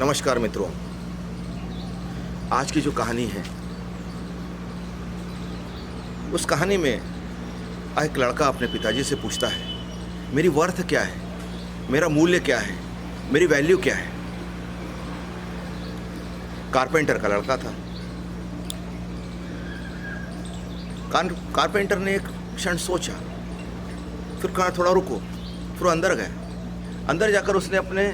नमस्कार मित्रों, आज की जो कहानी है उस कहानी में एक लड़का अपने पिताजी से पूछता है, मेरी वर्थ क्या है, मेरा मूल्य क्या है, मेरी वैल्यू क्या है। कारपेंटर का लड़का था। कारपेंटर ने एक क्षण सोचा, फिर कहा थोड़ा रुको, फिर अंदर गया। अंदर जाकर उसने अपने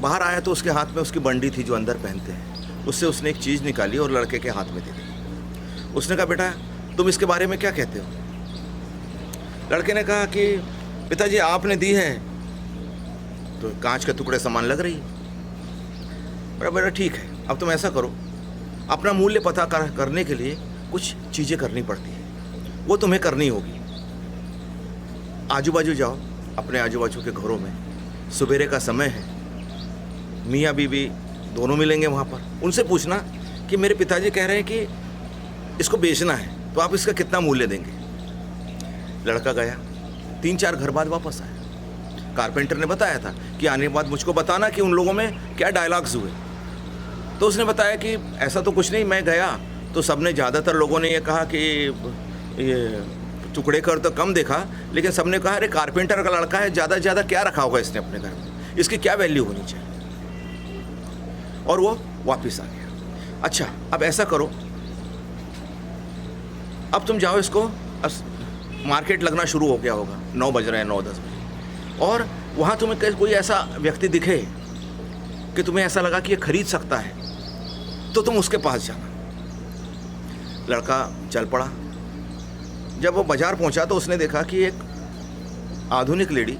बाहर आया तो उसके हाथ में उसकी बंडी थी जो अंदर पहनते हैं, उससे उसने एक चीज़ निकाली और लड़के के हाथ में दे दी। उसने कहा, बेटा तुम इसके बारे में क्या कहते हो। लड़के ने कहा कि पिताजी आपने दी है तो कांच के टुकड़े सामान लग रही है। बेटा ठीक है, अब तुम ऐसा करो, अपना मूल्य पता करने के लिए कुछ चीज़ें करनी पड़ती है, वो तुम्हें करनी होगी। आजू बाजू जाओ, अपने आजू बाजू के घरों में, सवेरे का समय है, मियाँ बीवी दोनों मिलेंगे वहाँ पर। उनसे पूछना कि मेरे पिताजी कह रहे हैं कि इसको बेचना है, तो आप इसका कितना मूल्य देंगे। लड़का गया, 3-4 घर बाद वापस आया। कारपेंटर ने बताया था कि आने के बाद मुझको बताना कि उन लोगों में क्या डायलॉग्स हुए। तो उसने बताया कि ऐसा तो कुछ नहीं, मैं गया तो सबने, ज़्यादातर लोगों ने ये कहा कि ये टुकड़े कर तो कम देखा, लेकिन सबने कहा अरे कारपेंटर का लड़का है, ज़्यादा से ज़्यादा क्या रखा होगा इसने अपने घर में, इसकी क्या वैल्यू होनी चाहिए। और वो वापस आ गया। अच्छा अब ऐसा करो, अब तुम जाओ, इसको मार्केट लगना शुरू हो गया होगा, 9 बज रहे हैं, 9-10 बजे, और वहाँ तुम्हें कोई ऐसा व्यक्ति दिखे कि तुम्हें ऐसा लगा कि ये खरीद सकता है, तो तुम उसके पास जाना। लड़का चल पड़ा। जब वो बाजार पहुँचा तो उसने देखा कि एक आधुनिक लेडी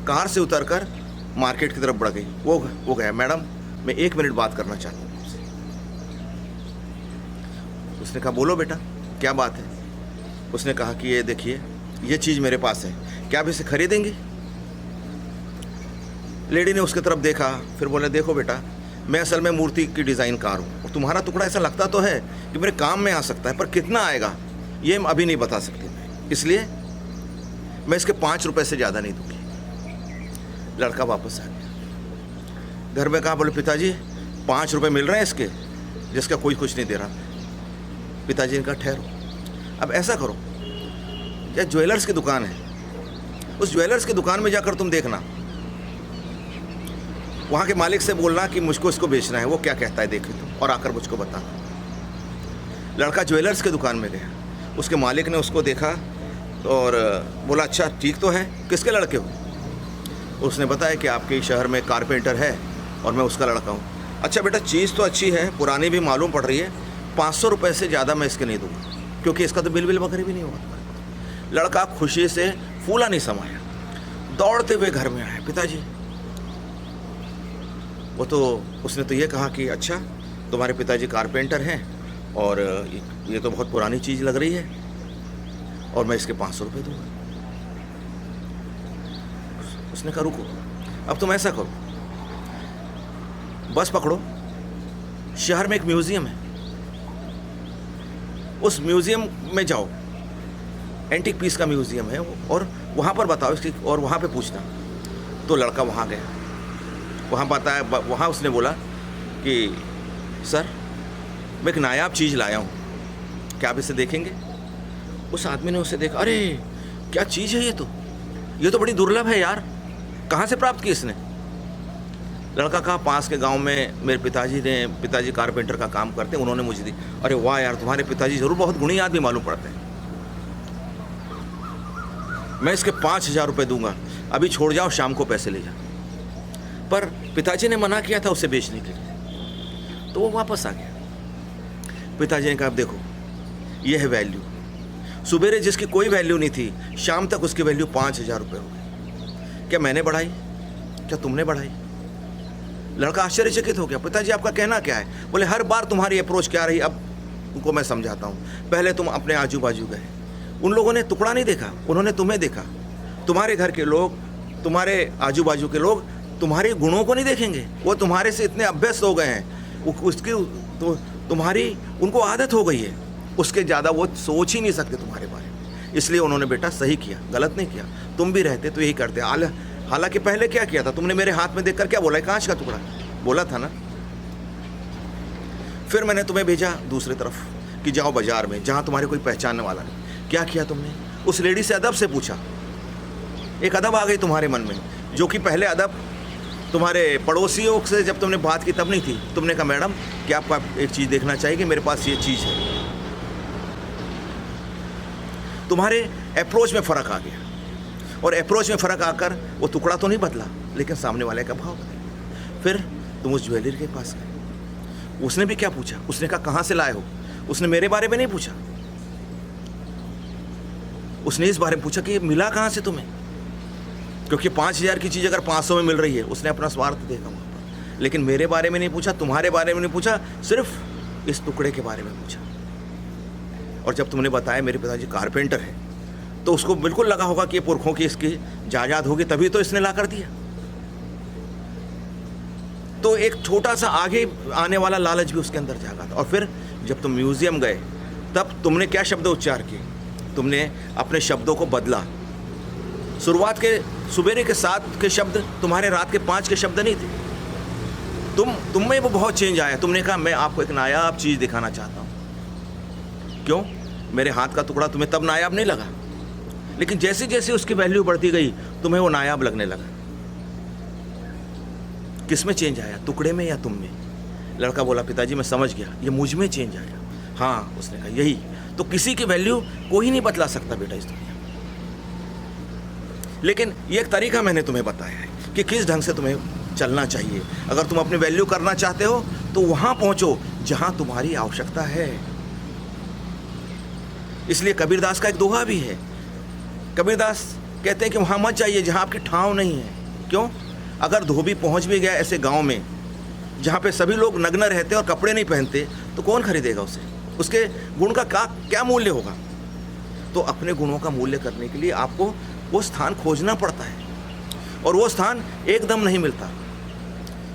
कार से उतरकर मार्केट की तरफ बढ़ गई। वो गया, मैडम मैं 1 मिनट बात करना चाहता हूँ। उसने कहा, बोलो बेटा क्या बात है। उसने कहा कि ये देखिए, ये चीज़ मेरे पास है, क्या आप इसे खरीदेंगी। लेडी ने उसकी तरफ देखा, फिर बोले, देखो बेटा मैं असल में मूर्ति की डिज़ाइनकार हूँ, और तुम्हारा टुकड़ा ऐसा लगता तो है कि मेरे काम में आ सकता है, पर कितना आएगा ये मैं अभी नहीं बता सकती, इसलिए मैं इसके 5 रुपये से ज़्यादा नहीं दूँगी। लड़का वापस आ गया। घर में कहा, बोले पिताजी 5 रुपये मिल रहे हैं इसके, जिसका कोई कुछ नहीं दे रहा। पिताजी ने कहा, ठहरो, अब ऐसा करो, या ज्वेलर्स की दुकान है, उस ज्वेलर्स की दुकान में जाकर तुम देखना, वहाँ के मालिक से बोलना कि मुझको इसको बेचना है, वो क्या कहता है देखे तुम, और आकर मुझको बताना। लड़का ज्वेलर्स की दुकान में गया, उसके मालिक ने उसको देखा और बोला, अच्छा ठीक तो है, किसके लड़के हो। उसने बताया कि आपके शहर में कारपेंटर है और मैं उसका लड़का हूँ। अच्छा बेटा चीज़ तो अच्छी है, पुरानी भी मालूम पड़ रही है, 500 रुपये से ज़्यादा मैं इसके नहीं दूँगा, क्योंकि इसका तो बिल वगैरह भी नहीं होगा। लड़का खुशी से फूला नहीं समाया, दौड़ते हुए घर में आया। पिताजी, वो तो उसने तो ये कहा कि अच्छा तुम्हारे पिताजी कारपेंटर हैं और ये तो बहुत पुरानी चीज़ लग रही है और मैं इसके 500 रुपये दूँगा। उसने कहा, रुको, अब तुम ऐसा करो, बस पकड़ो, शहर में एक म्यूज़ियम है, उस म्यूज़ियम में जाओ, एंटीक पीस का म्यूज़ियम है, और वहाँ पर बताओ इसकी, और वहाँ पे पूछना। तो लड़का वहाँ गया, वहाँ बताया, वहाँ उसने बोला कि सर मैं एक नायाब चीज़ लाया हूँ, क्या आप इसे देखेंगे। उस आदमी ने उसे देखा, अरे क्या चीज़ है ये तो बड़ी दुर्लभ है यार, कहाँ से प्राप्त की इसने। लड़का कहा, पास के गांव में मेरे पिताजी कारपेंटर का काम करते हैं, उन्होंने मुझे दी। अरे वाह यार, तुम्हारे पिताजी ज़रूर बहुत गुणी आदमी मालूम पड़ते हैं, मैं इसके 5000 रुपये दूंगा, अभी छोड़ जाओ, शाम को पैसे ले जाओ। पर पिताजी ने मना किया था उसे बेचने के लिए, तो वो वापस आ गया। पिताजी ने कहा, अब देखो ये है वैल्यू, सुबेरे जिसकी कोई वैल्यू नहीं थी, शाम तक उसकी वैल्यू 5000 रुपये हो गई। क्या मैंने बढ़ाई, क्या तुमने बढ़ाई। लड़का आश्चर्यचकित हो गया। पिताजी आपका कहना क्या है। बोले, हर बार तुम्हारी अप्रोच क्या रही, अब उनको मैं समझाता हूँ। पहले तुम अपने आजू बाजू गए, उन लोगों ने टुकड़ा नहीं देखा, उन्होंने तुम्हें देखा। तुम्हारे घर के लोग, तुम्हारे आजू बाजू के लोग तुम्हारे गुणों को नहीं देखेंगे, वो तुम्हारे से इतने अभ्यस्त हो गए हैं, उसकी तो तुम्हारी उनको आदत हो गई है, उसके ज़्यादा वो सोच ही नहीं सकते तुम्हारे बारे में। इसलिए उन्होंने बेटा सही किया, गलत नहीं किया। तुम भी रहते तो यही करते। हालांकि पहले क्या किया था तुमने, मेरे हाथ में देखकर क्या बोला, कांच का टुकड़ा बोला था ना। फिर मैंने तुम्हें भेजा दूसरी तरफ कि जाओ बाजार में जहाँ तुम्हारे कोई पहचानने वाला नहीं। क्या किया तुमने? उस लेडी से अदब से पूछा। एक अदब आ गई तुम्हारे मन में, जो कि पहले अदब तुम्हारे पड़ोसियों से जब तुमने बात की तब नहीं थी। तुमने कहा मैडम क्या आपको एक चीज़ देखना चाहिए कि मेरे पास ये चीज़ है। तुम्हारे अप्रोच में फ़र्क आ गया, और अप्रोच में फ़र्क आकर वो टुकड़ा तो नहीं बदला, लेकिन सामने वाले का भाव बदला। फिर तुम उस ज्वेलरी के पास गए। उसने भी क्या पूछा? उसने कहा कहाँ से लाए हो? उसने मेरे बारे में नहीं पूछा, उसने इस बारे में पूछा कि ये मिला कहाँ से तुम्हें, क्योंकि 5,000 की चीज़ अगर 500 में मिल रही है, उसने अपना स्वार्थ देखा वहाँ पर। लेकिन मेरे बारे में नहीं पूछा, तुम्हारे बारे में नहीं पूछा, सिर्फ इस टुकड़े के बारे में पूछा। और जब तुमने बताया मेरे पिताजी कारपेंटर है, तो उसको बिल्कुल लगा होगा कि ये पुरखों की इसकी जायदाद होगी, तभी तो इसने ला कर दिया। तो एक छोटा सा आगे आने वाला लालच भी उसके अंदर जागा था। और फिर जब तुम म्यूजियम गए, तब तुमने क्या शब्द उच्चार किए? तुमने अपने शब्दों को बदला। शुरुआत के सुबेरे के 7 के शब्द तुम्हारे रात के 5 के शब्द नहीं थे। तुम में वो बहुत चेंज आया। तुमने कहा मैं आपको एक नायाब चीज़ दिखाना चाहता हूँ। क्यों? मेरे हाथ का टुकड़ा तुम्हें तब नायाब नहीं लगा, लेकिन जैसे जैसे उसकी वैल्यू बढ़ती गई तुम्हें वो नायाब लगने लगा। किस में चेंज आया? टुकड़े में या तुम में? लड़का बोला पिताजी मैं समझ गया, ये मुझ में चेंज आया। हाँ, उसने कहा यही तो, किसी की वैल्यू कोई नहीं बदला सकता बेटा इस दुनिया में। लेकिन ये एक तरीका मैंने तुम्हें बताया है कि किस ढंग से तुम्हें चलना चाहिए। अगर तुम अपनी वैल्यू करना चाहते हो तो वहां पहुंचो जहां तुम्हारी आवश्यकता है। इसलिए कबीरदास का एक दोहा भी है। कबीरदास कहते हैं कि वहाँ मत जाइए जहाँ आपकी ठाव नहीं है। क्यों? अगर धोबी पहुँच भी गया ऐसे गांव में जहाँ पे सभी लोग नग्न रहते और कपड़े नहीं पहनते, तो कौन खरीदेगा उसे? उसके गुण का क्या मूल्य होगा? तो अपने गुणों का मूल्य करने के लिए आपको वो स्थान खोजना पड़ता है, और वो स्थान एकदम नहीं मिलता।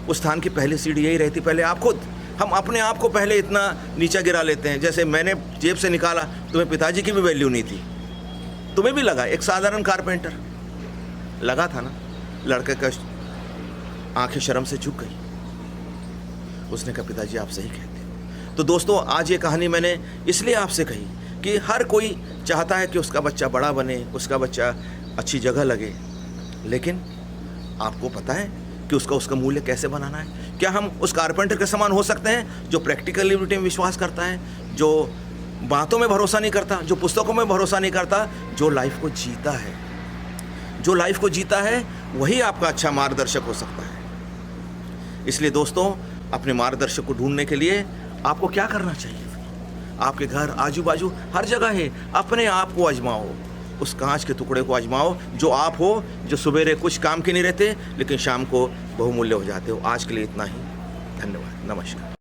उस स्थान की पहली सीढ़ी यही रहती, पहले आप खुद। हम अपने आप को पहले इतना नीचा गिरा लेते हैं। जैसे मैंने जेब से निकाला, तुम्हें पिताजी की भी वैल्यू नहीं थी, तुम्हें भी लगा एक साधारण कारपेंटर लगा था ना। लड़के का आंखें शर्म से झुक गई। उसने कहा पिताजी आप सही कहते हैं। तो दोस्तों, आज ये कहानी मैंने इसलिए आपसे कही कि हर कोई चाहता है कि उसका बच्चा बड़ा बने, उसका बच्चा अच्छी जगह लगे, लेकिन आपको पता है कि उसका मूल्य कैसे बनाना है? क्या हम उस कारपेंटर के समान हो सकते हैं जो प्रैक्टिकलिटी में विश्वास करता है, जो बातों में भरोसा नहीं करता, जो पुस्तकों में भरोसा नहीं करता, जो लाइफ को जीता है? जो लाइफ को जीता है वही आपका अच्छा मार्गदर्शक हो सकता है। इसलिए दोस्तों, अपने मार्गदर्शक को ढूंढने के लिए आपको क्या करना चाहिए? आपके घर आजू बाजू हर जगह है, अपने आप को आजमाओ, उस कांच के टुकड़े को आजमाओ जो आप हो, जो सुबेरे कुछ काम के नहीं रहते लेकिन शाम को बहुमूल्य हो जाते हो। आज के लिए इतना ही। धन्यवाद। नमस्कार।